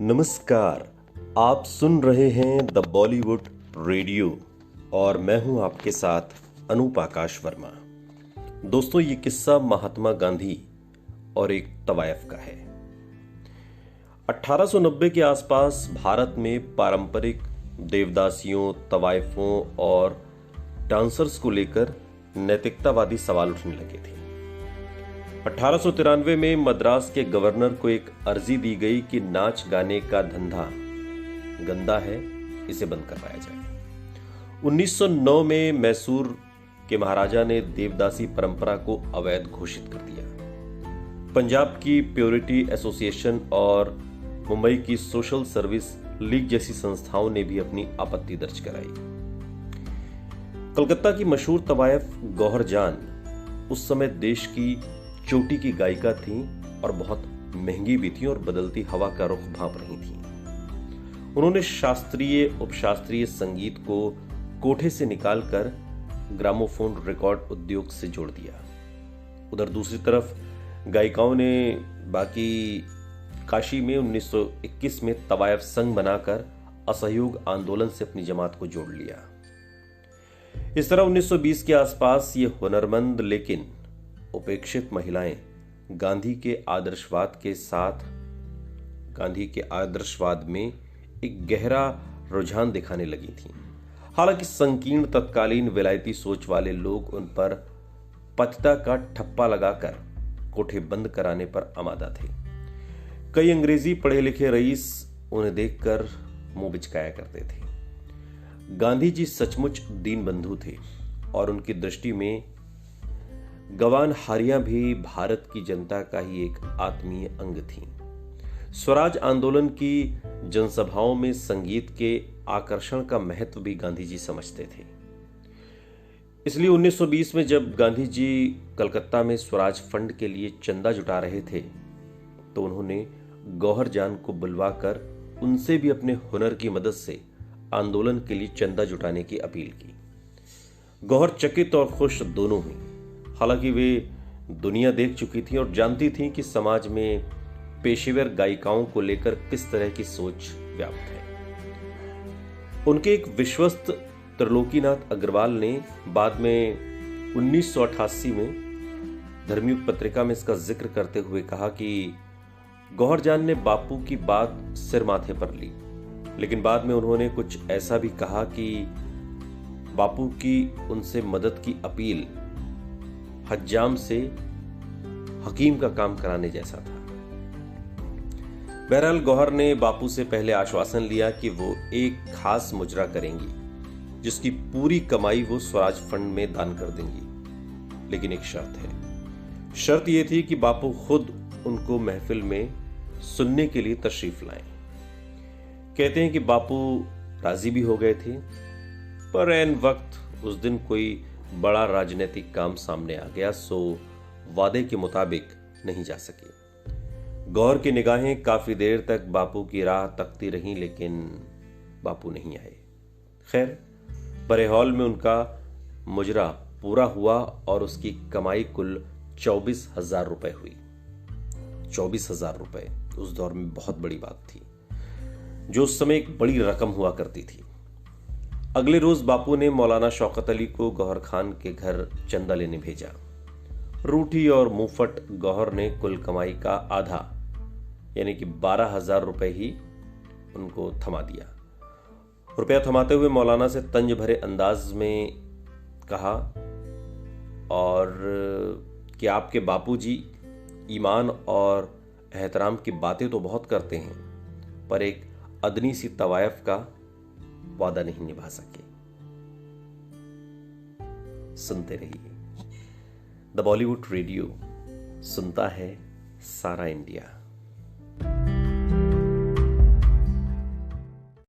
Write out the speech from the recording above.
नमस्कार। आप सुन रहे हैं द बॉलीवुड रेडियो और मैं हूं आपके साथ अनूप आकाश वर्मा। दोस्तों, ये किस्सा महात्मा गांधी और एक तवायफ का है। 1890 के आसपास भारत में पारंपरिक देवदासियों, तवायफों और डांसर्स को लेकर नैतिकतावादी सवाल उठने लगे थे। 1893 में मद्रास के गवर्नर को एक अर्जी दी गई कि नाच गाने का धंधा गंदा है, इसे बंद करवाया जाए। 1909 में मैसूर के महाराजा ने देवदासी परंपरा को अवैध घोषित कर दिया। पंजाब की प्योरिटी एसोसिएशन और मुंबई की सोशल सर्विस लीग जैसी संस्थाओं ने भी अपनी आपत्ति दर्ज कराई। कलकत्ता की मशहूर तवायफ गौहर जान उस समय देश की चोटी की गायिका थी और बहुत महंगी भी थी और बदलती हवा का रुख भांप रही थी। उन्होंने शास्त्रीय उपशास्त्रीय संगीत को कोठे से निकालकर ग्रामोफोन रिकॉर्ड उद्योग से जोड़ दिया। उधर दूसरी तरफ गायिकाओं ने बाकी काशी में 1921 में तवायफ संघ बनाकर असहयोग आंदोलन से अपनी जमात को जोड़ लिया। इस तरह 1920 के आसपास ये हुनरमंद लेकिन उपेक्षित महिलाएं गांधी के आदर्शवाद में एक गहरा रुझान दिखाने लगी थीं। हालांकि संकीर्ण तत्कालीन विलायती सोच वाले लोग उन पर पतिता का ठप्पा लगाकर कोठे बंद कराने पर आमादा थे। कई अंग्रेजी पढ़े लिखे रईस उन्हें देखकर मुंह बिचकाया करते थे। गांधी जी सचमुच दीन बंधु थे और उनकी दृष्टि में गवान हारियां भी भारत की जनता का ही एक आत्मीय अंग थीं। स्वराज आंदोलन की जनसभाओं में संगीत के आकर्षण का महत्व भी गांधी जी समझते थे। इसलिए 1920 में जब गांधी जी कलकत्ता में स्वराज फंड के लिए चंदा जुटा रहे थे तो उन्होंने गौहर जान को बुलवाकर उनसे भी अपने हुनर की मदद से आंदोलन के लिए चंदा जुटाने की अपील की। गौहर चकित और खुश दोनों हुई। हालांकि वे दुनिया देख चुकी थी और जानती थी कि समाज में पेशेवर गायिकाओं को लेकर किस तरह की सोच व्याप्त है। उनके एक विश्वस्त त्रिलोकीनाथ अग्रवाल ने बाद में 1988 में धर्मयुग पत्रिका में इसका जिक्र करते हुए कहा कि गौहर जान ने बापू की बात सिर माथे पर ली, लेकिन बाद में उन्होंने कुछ ऐसा भी कहा कि बापू की उनसे मदद की अपील हज्जाम से हकीम का काम कराने जैसा था। बहरहाल गौहर ने बापू से पहले आश्वासन लिया कि वो एक खास मुजरा करेंगी जिसकी पूरी कमाई वो स्वराज फंड में दान कर देंगी, लेकिन एक शर्त है। शर्त यह थी कि बापू खुद उनको महफिल में सुनने के लिए तशरीफ लाएं। कहते हैं कि बापू राजी भी हो गए थे, पर ऐन वक्त उस दिन कोई बड़ा राजनीतिक काम सामने आ गया, सो वादे के मुताबिक नहीं जा सके। गौहर की निगाहें काफी देर तक बापू की राह तकती रहीं, लेकिन बापू नहीं आए। खैर, बड़े हॉल में उनका मुजरा पूरा हुआ और उसकी कमाई कुल 24,000 रुपए हुई। 24,000 रुपए उस दौर में बहुत बड़ी बात थी, जो उस समय एक बड़ी रकम हुआ करती थी। अगले रोज बापू ने मौलाना शौकत अली को गौहर खान के घर चंदा लेने भेजा। रूठी और मुंहफट गौहर ने कुल कमाई का आधा यानी कि 12,000 रुपए ही उनको थमा दिया। रुपया थमाते हुए मौलाना से तंज भरे अंदाज में कहा और कि आपके बापूजी ईमान और एहतराम की बातें तो बहुत करते हैं, पर एक अदनी सी तवायफ का वादा नहीं निभा सके। सुनते रहिए द बॉलीवुड रेडियो, सुनता है सारा इंडिया।